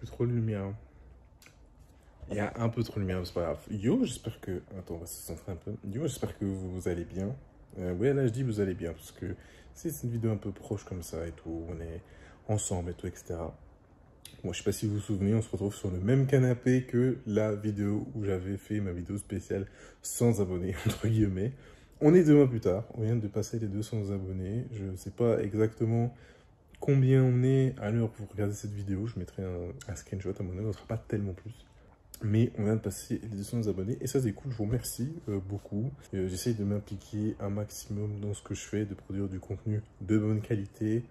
Plus trop de lumière. Il y a un peu trop de lumière, c'est pas grave. Yo, j'espère que... Attends, on va se centrer un peu. Yo, j'espère que vous allez bien. Ouais, là, je dis vous allez bien, parce que c'est une vidéo un peu proche comme ça et tout. On est ensemble et tout, etc. Bon, je sais pas si vous vous souvenez, on se retrouve sur le même canapé que la vidéo où j'avais fait ma vidéo spéciale sans abonnés, entre guillemets. On est 2 mois plus tard, on vient de passer les 200 abonnés. Je ne sais pas exactement combien on est à l'heure pour regarder cette vidéo. Je mettrai un screenshot à mon avis, on ne sera pas tellement plus. Mais on vient de passer les 200 abonnés et ça c'est cool, je vous remercie beaucoup. J'essaye de m'impliquer un maximum dans ce que je fais, de produire du contenu de bonne qualité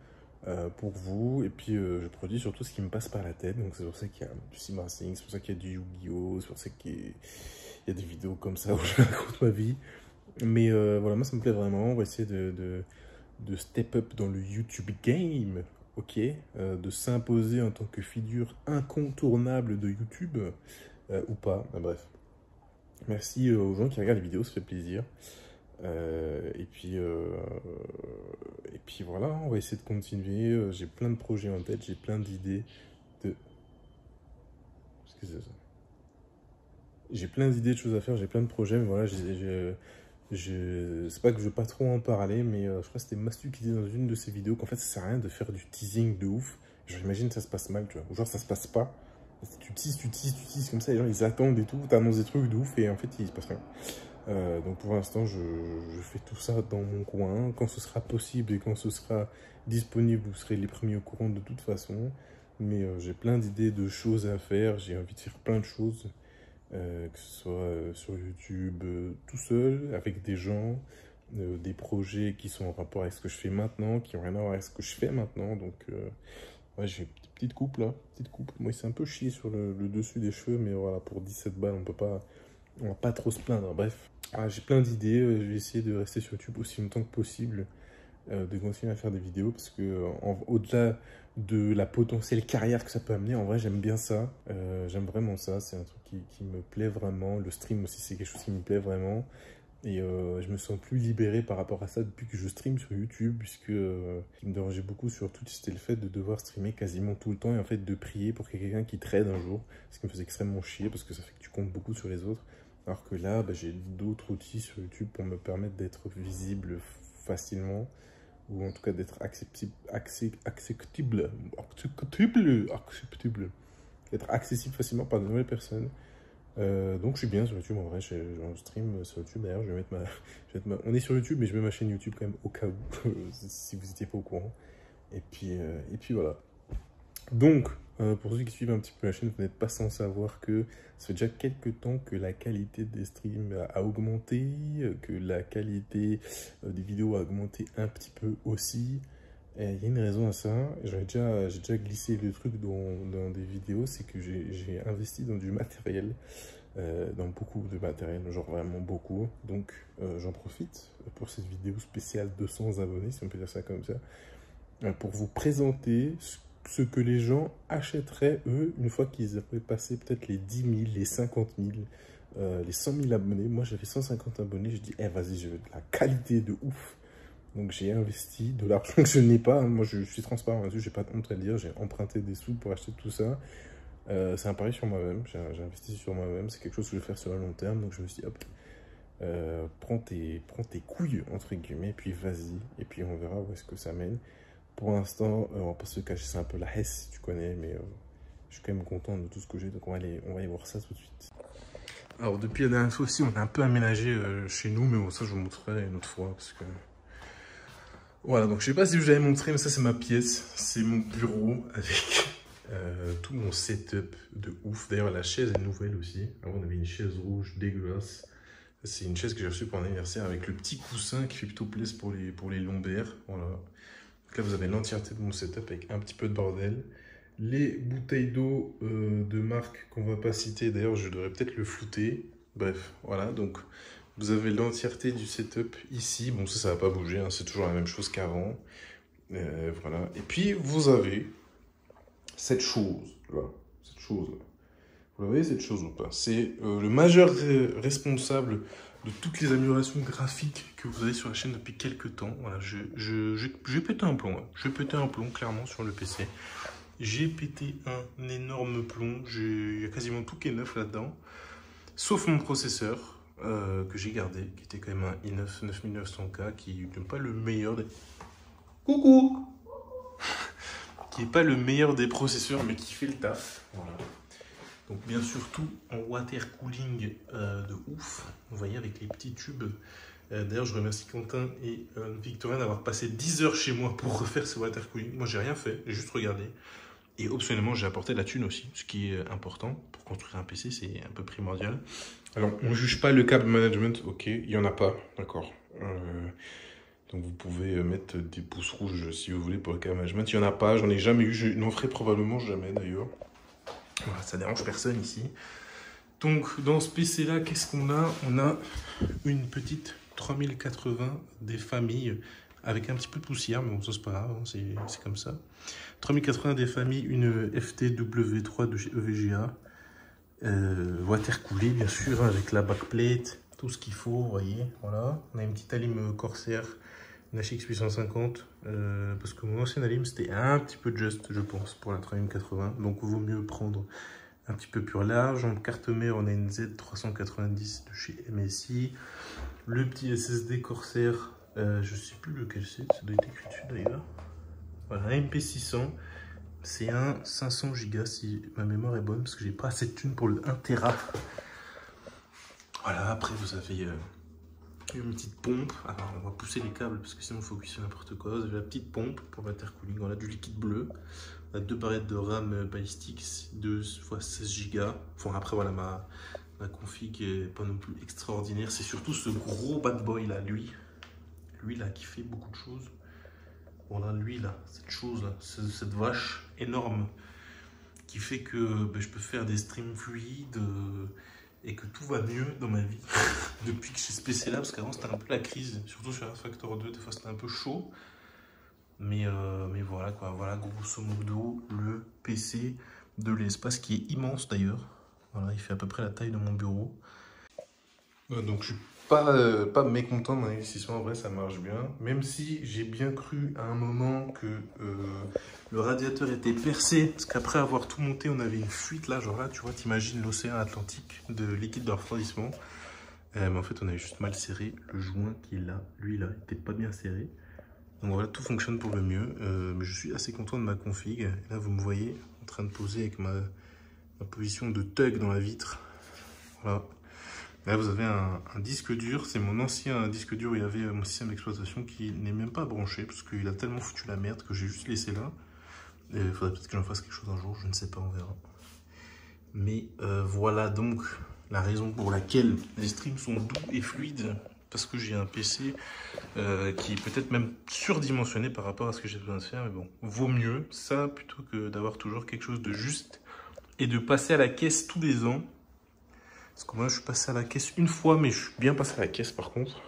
pour vous. Et puis je produis surtout ce qui me passe par la tête, donc c'est pour ça qu'il y a du sim racing, c'est pour ça qu'il y a du Yu-Gi-Oh!, c'est pour ça qu'il y a des vidéos comme ça où je raconte ma vie. Mais voilà, moi ça me plaît vraiment, on va essayer de step up dans le YouTube game, ok, de s'imposer en tant que figure incontournable de YouTube. Ou pas, bref. Merci aux gens qui regardent les vidéos, ça fait plaisir. Et puis voilà, on va essayer de continuer. J'ai plein de projets en tête, j'ai plein d'idées de... Qu'est-ce que c'est ça? J'ai plein d'idées de choses à faire, j'ai plein de projets, mais voilà, c'est pas que je veux pas trop en parler, mais je crois que c'était Mastu qui disait dans une de ses vidéos qu'en fait ça sert à rien de faire du teasing de ouf. Genre imagine ça se passe mal, tu vois, ou genre ça se passe pas. Tu teases comme ça, les gens ils attendent et tout, t'annonces des trucs de ouf et en fait il se passe rien. Donc pour l'instant je fais tout ça dans mon coin. Quand ce sera possible et quand ce sera disponible, vous serez les premiers au courant de toute façon. Mais j'ai plein d'idées de choses à faire, j'ai envie de faire plein de choses. Que ce soit sur YouTube, tout seul, avec des gens, des projets qui sont en rapport avec ce que je fais maintenant, qui n'ont rien à voir avec ce que je fais maintenant. Donc ouais, j'ai une petite coupe là, petite coupe. Moi, c'est un peu chier sur le dessus des cheveux, mais voilà, pour 17 balles, on va pas trop se plaindre. Bref, j'ai plein d'idées. Je vais essayer de rester sur YouTube aussi longtemps que possible, de continuer à faire des vidéos parce que au-delà de la potentielle carrière que ça peut amener, en vrai, j'aime bien ça. J'aime vraiment ça. C'est un truc qui me plaît vraiment. Le stream aussi, c'est quelque chose qui me plaît vraiment. Et je me sens plus libéré par rapport à ça depuis que je stream sur YouTube, puisque ce qui me dérangeait beaucoup sur Twitch, c'était le fait de devoir streamer quasiment tout le temps et en fait de prier pour qu'il y ait quelqu'un qui trade un jour, ce qui me faisait extrêmement chier parce que ça fait que tu comptes beaucoup sur les autres. Alors que là, j'ai d'autres outils sur YouTube pour me permettre d'être visible facilement, ou en tout cas d'être acceptable, d'être accessible facilement par de nouvelles personnes. Donc je suis bien sur YouTube en vrai, je stream sur YouTube d'ailleurs, on est sur YouTube mais je mets ma chaîne YouTube quand même au cas où, si vous n'étiez pas au courant. Et puis voilà. Donc, pour ceux qui suivent un petit peu la chaîne, vous n'êtes pas sans savoir que ça fait déjà quelques temps que la qualité des streams a augmenté, que la qualité des vidéos a augmenté un petit peu aussi. Il y a une raison à ça, j'ai déjà glissé le truc dans des vidéos, c'est que j'ai investi dans du matériel, dans beaucoup de matériel, genre vraiment beaucoup. Donc j'en profite pour cette vidéo spéciale 200 abonnés, si on peut dire ça comme ça, pour vous présenter ce que les gens achèteraient, eux, une fois qu'ils auraient passé peut-être les 10 000, les 50 000, les 100 000 abonnés. Moi j'avais 150 abonnés, je dis, vas-y, je veux de la qualité de ouf. Donc j'ai investi de l'argent que je n'ai pas. Moi je suis transparent là-dessus, j'ai pas de honte à le dire. J'ai emprunté des sous pour acheter tout ça. C'est un pari sur moi-même. J'ai investi sur moi-même. C'est quelque chose que je vais faire sur le long terme. Donc je me suis dit, hop, prends tes couilles, entre guillemets, puis vas-y. Et puis on verra où est-ce que ça mène. Pour l'instant, on va pas se cacher, c'est un peu la hesse, si tu connais. Mais je suis quand même content de tout ce que j'ai. Donc on va aller voir ça tout de suite. Alors depuis la dernière fois aussi, on a un peu aménagé chez nous. Mais bon, ça je vous montrerai une autre fois. Parce que... Voilà, donc je sais pas si je vous avais montré, mais ça c'est ma pièce, c'est mon bureau avec tout mon setup de ouf. D'ailleurs la chaise est nouvelle aussi, avant on avait une chaise rouge dégueulasse. C'est une chaise que j'ai reçue pour un anniversaire avec le petit coussin qui fait plutôt plaisir pour les lombaires. Voilà. Donc là vous avez l'entièreté de mon setup avec un petit peu de bordel. Les bouteilles d'eau de marque qu'on va pas citer, d'ailleurs je devrais peut-être le flouter. Bref, voilà, donc... Vous avez l'entièreté du setup ici. Bon, ça va pas bouger, hein, c'est toujours la même chose qu'avant. Voilà. Et puis, vous avez cette chose-là. Vous voyez cette chose ou pas? C'est le majeur responsable de toutes les améliorations graphiques que vous avez sur la chaîne depuis quelques temps. Voilà, je vais péter un plomb. Hein. Je vais péter un plomb, clairement, sur le PC. j'ai pété un énorme plomb. Il y a quasiment tout qui est neuf là-dedans. Sauf mon processeur que j'ai gardé, qui était quand même un i9 9900K, qui n'est pas le meilleur des... Coucou qui n'est pas le meilleur des processeurs, mais qui fait le taf. Voilà. Donc bien sûr tout en water cooling de ouf. Vous voyez avec les petits tubes. D'ailleurs je remercie Quentin et Victorien d'avoir passé 10 heures chez moi pour refaire ce water cooling. Moi j'ai rien fait, j'ai juste regardé. Et optionnellement j'ai apporté de la thune aussi, ce qui est important. Pour construire un PC c'est un peu primordial. Alors on ne juge pas le câble management, ok, il n'y en a pas, d'accord. Donc vous pouvez mettre des pouces rouges si vous voulez pour le câble management. Il n'y en a pas, j'en ai jamais eu, je n'en ferai probablement jamais d'ailleurs. Voilà, ça dérange personne ici. Donc dans ce PC là, qu'est-ce qu'on a? On a une petite 3080 des familles avec un petit peu de poussière, mais bon ça c'est pas grave, hein, c'est comme ça. 3080 des familles, une FTW3 de chez EVGA. Water coolé bien sûr, avec la backplate, tout ce qu'il faut, vous voyez. Voilà, on a une petite alim Corsair, une HX 850, parce que mon ancien alim c'était un petit peu juste, je pense, pour la 3080, donc il vaut mieux prendre un petit peu plus large. En carte mère, on a une Z390 de chez MSI, le petit SSD Corsair, je sais plus lequel c'est, ça doit être écrit dessus d'ailleurs. Voilà, un MP600, c'est un 500 Go si ma mémoire est bonne, parce que j'ai pas assez de thune pour le 1 Tera. Voilà, après vous avez une petite pompe. Alors on va pousser les câbles parce que sinon il faut glisser n'importe quoi. Vous avez la petite pompe pour water cooling. On a du liquide bleu. On a deux barrettes de RAM balistics 2 x 16 Go. Enfin après voilà, ma config est pas non plus extraordinaire. C'est surtout ce gros bad boy là, lui là qui fait beaucoup de choses. Voilà, lui là, cette chose là, cette vache énorme qui fait que je peux faire des streams fluides et que tout va mieux dans ma vie depuis que j'ai ce PC là, parce qu'avant c'était un peu la crise, surtout sur R-Factor 2, des fois c'était un peu chaud, mais voilà quoi, voilà grosso modo le PC de l'espace qui est immense d'ailleurs. Voilà, il fait à peu près la taille de mon bureau. Donc je suis pas mécontent de mon investissement, en vrai ça marche bien, même si j'ai bien cru à un moment que le radiateur était percé, parce qu'après avoir tout monté on avait une fuite là, genre là tu vois, t'imagines l'océan Atlantique de liquide de refroidissement, mais en fait on avait juste mal serré le joint qui est là, lui là, il était pas bien serré. Donc voilà, tout fonctionne pour le mieux, mais je suis assez content de ma config. Là vous me voyez en train de poser avec ma position de thug dans la vitre, voilà. Là, vous avez un disque dur, c'est mon ancien disque dur où il y avait mon système d'exploitation qui n'est même pas branché parce qu'il a tellement foutu la merde que j'ai juste laissé là. Il faudrait peut-être que j'en fasse quelque chose un jour, je ne sais pas, on verra. Mais voilà donc la raison pour laquelle les streams sont doux et fluides, parce que j'ai un PC qui est peut-être même surdimensionné par rapport à ce que j'ai besoin de faire, mais bon, vaut mieux ça plutôt que d'avoir toujours quelque chose de juste et de passer à la caisse tous les ans. Parce que moi je suis passé à la caisse une fois, mais je suis bien passé à la caisse par contre.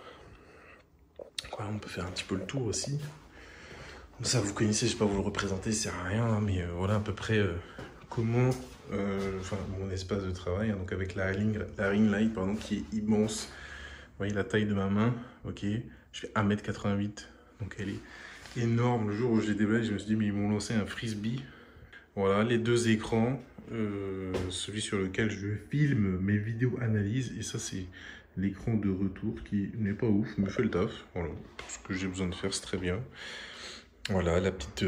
Voilà, on peut faire un petit peu le tour aussi. Ça vous connaissez, je ne vais pas vous le représenter, ça sert à rien, hein, mais voilà à peu près comment mon espace de travail, hein, donc avec la ring light pardon, qui est immense. Vous voyez la taille de ma main, ok. Je fais 1m88, donc elle est énorme. Le jour où je l'ai déblayé, je me suis dit mais ils m'ont lancé un frisbee. Voilà, les deux écrans, celui sur lequel je filme mes vidéos analyses, et ça c'est l'écran de retour qui n'est pas ouf, mais fait le taf, voilà, ce que j'ai besoin de faire, c'est très bien. Voilà, la petite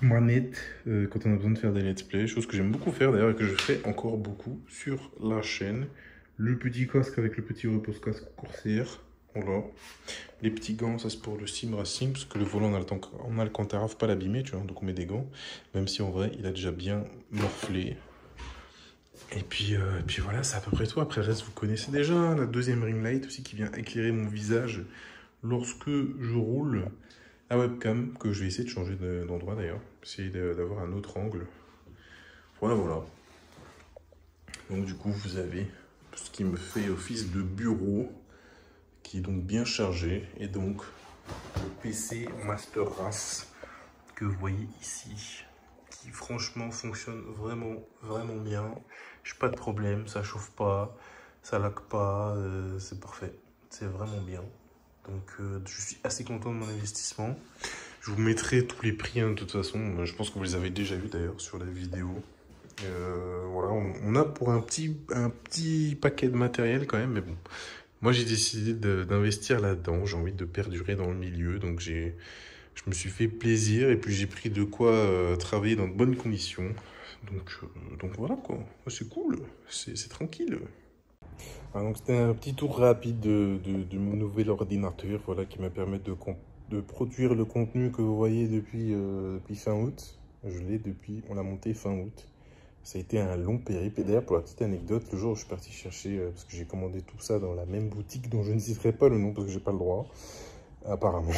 manette quand on a besoin de faire des let's play, chose que j'aime beaucoup faire d'ailleurs et que je fais encore beaucoup sur la chaîne. Le petit casque avec le petit repose-casque Corsair. Voilà. Les petits gants, ça c'est pour le sim racing, parce que le volant on a le cantérave pas l'abîmer, tu vois, donc on met des gants, même si en vrai il a déjà bien morflé. Et puis voilà, c'est à peu près tout. Après le reste vous connaissez déjà, la deuxième ring light aussi qui vient éclairer mon visage lorsque je roule. La webcam que je vais essayer de changer d'endroit d'ailleurs, essayer d'avoir un autre angle. Voilà, voilà. Donc du coup vous avez ce qui me fait office de bureau, qui est donc bien chargé, et donc le PC Master Race que vous voyez ici, qui franchement fonctionne vraiment bien. J'ai pas de problème, ça chauffe pas, ça lag pas, c'est parfait, c'est vraiment bien. Donc je suis assez content de mon investissement. Je Je vous mettrai tous les prix, hein, de toute façon. Je pense que vous les avez déjà vus d'ailleurs sur la vidéo. Voilà, on a pour un petit paquet de matériel quand même, mais bon. Moi, j'ai décidé d'investir là-dedans. J'ai envie de perdurer dans le milieu, donc je me suis fait plaisir et puis j'ai pris de quoi travailler dans de bonnes conditions. Donc voilà quoi, c'est cool, c'est tranquille. Ah, donc c'était un petit tour rapide de mon nouvel ordinateur, voilà, qui me permet de produire le contenu que vous voyez depuis fin août. Je l'ai depuis, on l'a monté fin août. Ça a été un long périple. Et d'ailleurs, pour la petite anecdote, le jour où je suis parti chercher, parce que j'ai commandé tout ça dans la même boutique dont je ne citerai pas le nom parce que j'ai pas le droit, apparemment.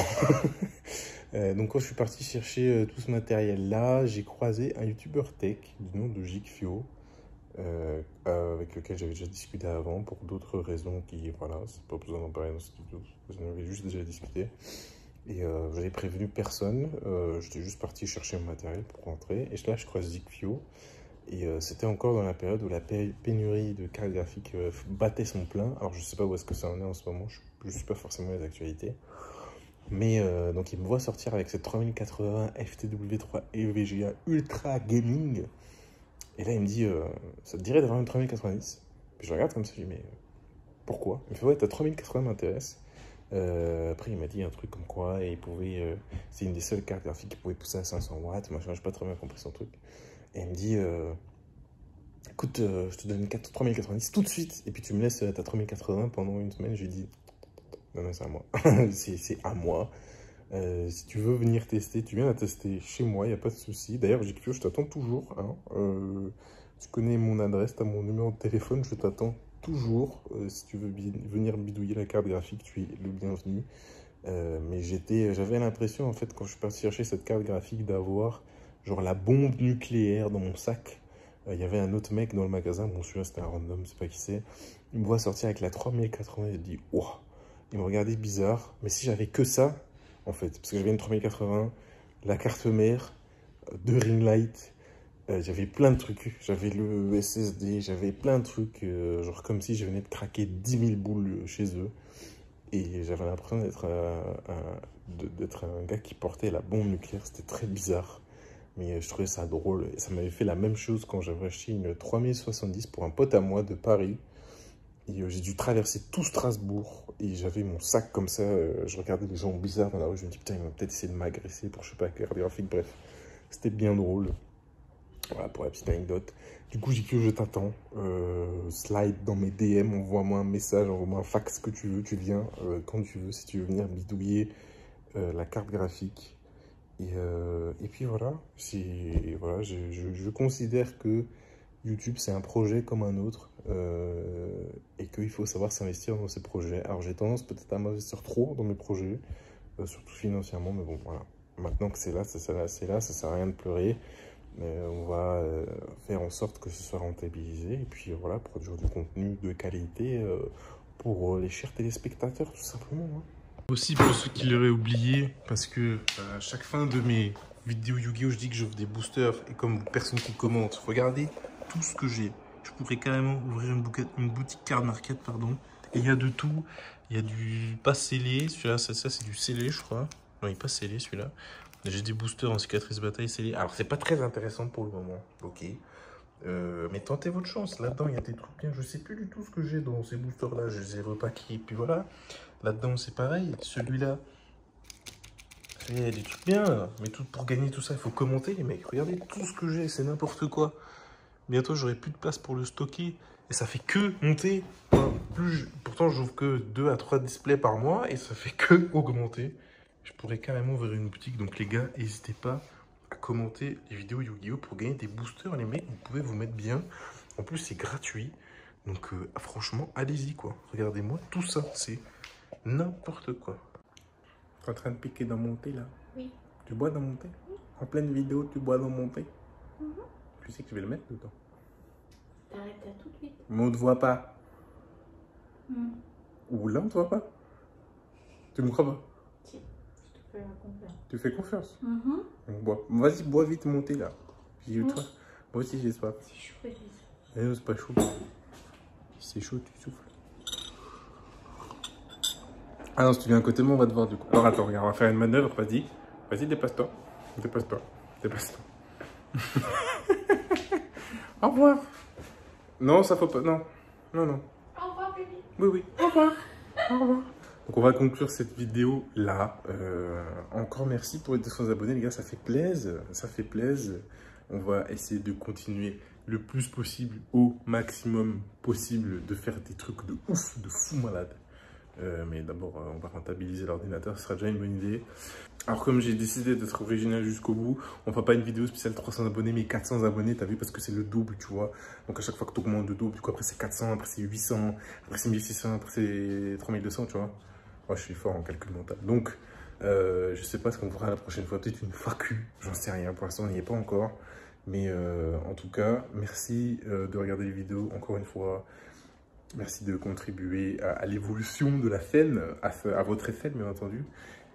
Donc quand je suis parti chercher tout ce matériel-là, j'ai croisé un youtubeur tech du nom de Jikfio, avec lequel j'avais déjà discuté avant pour d'autres raisons qui, voilà, c'est pas besoin d'en parler dans cette vidéo, j'en avais juste déjà discuté. Et j'avais prévenu personne, j'étais juste parti chercher mon matériel pour rentrer. Et là, je croise Jikfio. Et c'était encore dans la période où la pénurie de cartes graphiques battait son plein. Alors je sais pas où est-ce que ça en est en ce moment, je ne suis pas forcément les actualités. Mais donc il me voit sortir avec cette 3080 FTW3 EVGA Ultra Gaming. Et là il me dit, ça te dirait d'avoir une 3090? Puis je regarde comme ça, je dis mais pourquoi? Il me fait ouais, ta 3080 m'intéresse. Après il m'a dit un truc comme quoi et il pouvait, c'est une des seules cartes graphiques qui pouvait pousser à 500 watts. Machin, j'ai pas très bien compris son truc. Et elle me dit, écoute, je te donne une 3090 tout de suite, et puis tu me laisses ta 3080 pendant une semaine. Je lui dis, non, c'est à moi. C'est à moi. Si tu veux venir tester, tu viens la tester chez moi, il n'y a pas de souci. D'ailleurs, Jikfio, je t'attends toujours. Hein. Tu connais mon adresse, tu as mon numéro de téléphone, je t'attends toujours. Si tu veux venir bidouiller la carte graphique, tu es le bienvenu. Mais j'avais l'impression, en fait, quand je suis parti chercher cette carte graphique, d'avoir genre la bombe nucléaire dans mon sac. Il y avait un autre mec dans le magasin, bon celui-là c'était un random, je sais pas qui c'est. Il me voit sortir avec la 3080, il dit « Ouah !» Il me regardait bizarre, mais si j'avais que ça, en fait, parce que j'avais une 3080, la carte mère, deux ring lights, j'avais plein de trucs. J'avais le SSD, j'avais plein de trucs, genre comme si je venais de craquer 10 000 boules chez eux. Et j'avais l'impression d'être un gars qui portait la bombe nucléaire, c'était très bizarre. Mais je trouvais ça drôle. Et ça m'avait fait la même chose quand j'avais acheté une 3070 pour un pote à moi de Paris. Et j'ai dû traverser tout Strasbourg. Et j'avais mon sac comme ça. Je regardais les gens bizarres dans la rue. Je me dis, putain, ils vont peut-être essayer de m'agresser pour, je sais pas, carte graphique. Bref, c'était bien drôle. Voilà pour la petite anecdote. Du coup, j'ai que je t'attends. Slide dans mes DM, envoie-moi un message, envoie-moi un fax que tu veux. Tu viens quand tu veux, si tu veux venir bidouiller la carte graphique. Et puis voilà, je considère que YouTube c'est un projet comme un autre et qu'il faut savoir s'investir dans ces projets. Alors j'ai tendance peut-être à m'investir trop dans mes projets, surtout financièrement, mais bon voilà. Maintenant que c'est là, ça sert à rien de pleurer. On va faire en sorte que ce soit rentabilisé et puis voilà, produire du contenu de qualité pour les chers téléspectateurs tout simplement. Hein. Aussi pour ceux qui l'auraient oublié, parce que à chaque fin de mes vidéos Yu-Gi-Oh, je dis que j'offre des boosters et comme personne qui commente, regardez tout ce que j'ai. Je pourrais carrément ouvrir une boutique card market, pardon. Et il y a de tout. Il y a du pas scellé, celui-là, ça c'est du scellé, je crois. Non, il n'est pas scellé celui-là. J'ai des boosters en cicatrice bataille scellé. Alors c'est pas très intéressant pour le moment, ok. Mais tentez votre chance. Là-dedans, il y a des trucs bien. Je sais plus du tout ce que j'ai dans ces boosters-là. Je les ai repackés. Puis voilà. Là-dedans, c'est pareil. Celui-là, il y a des trucs bien. Là. Mais pour gagner tout ça, il faut commenter, les mecs. Regardez tout ce que j'ai. C'est n'importe quoi. Bientôt, j'aurai plus de place pour le stocker. Et ça fait que monter. Enfin, pourtant, j'ouvre que 2 à 3 displays par mois. Et ça fait que augmenter. Je pourrais carrément ouvrir une boutique. Donc, les gars, n'hésitez pas à commenter les vidéos Yu-Gi-Oh! Pour gagner des boosters, les mecs, vous pouvez vous mettre bien. En plus, c'est gratuit. Donc, franchement, allez-y, quoi. Regardez-moi tout ça. C'est n'importe quoi. Tu es en train de piquer dans mon thé, là? Oui. Tu bois dans mon thé? Oui. En pleine vidéo, tu bois dans mon thé? Tu sais que je vais le mettre dedans. T'arrêtes là tout de suite. Mais on ne te voit pas. Ou là, on ne te voit pas. Tu me crois pas? Si, je te fais la confiance. Tu fais confiance? Vas-y, bois vite mon thé, là. Puis toi, moi aussi j'ai soif. C'est chaud, Elise. Eh non, c'est pas chaud. Si c'est chaud, tu souffles. Ah non, si tu viens à côté de moi, on va te voir du coup. Alors attends, regarde, on va faire une manœuvre, vas-y. Vas-y, déplace-toi. Déplace-toi. Déplace-toi. Au revoir. Non, ça faut pas. Non. Non, non. Au revoir, bébé. Oui, oui. Au revoir. Au revoir. Donc on va conclure cette vidéo là. Encore merci pour les 200 abonnés, les gars, ça fait plaisir. Ça fait plaisir. On va essayer de continuer le plus possible, au maximum possible, de faire des trucs de ouf, de fou malade. Mais d'abord, on va rentabiliser l'ordinateur, ce sera déjà une bonne idée. Alors comme j'ai décidé d'être original jusqu'au bout, on fera pas une vidéo spéciale 300 abonnés, mais 400 abonnés, t'as vu, parce que c'est le double, tu vois. Donc à chaque fois que tu augmentes de double, du coup après c'est 400, après c'est 800, après c'est 1600, après c'est 3200, tu vois. Moi je suis fort en calcul mental. Donc je sais pas ce qu'on fera la prochaine fois, peut-être une FAQ, j'en sais rien, pour l'instant on n'y est pas encore. Mais en tout cas, merci de regarder les vidéos, encore une fois. Merci de contribuer à l'évolution de la chaîne, à votre chaîne bien entendu.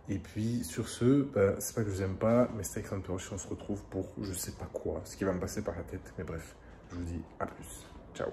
Et puis sur ce, bah, c'est pas que je vous aime pas, mais c'est avec on se retrouve pour je sais pas quoi, ce qui va me passer par la tête. Mais bref, je vous dis à plus. Ciao.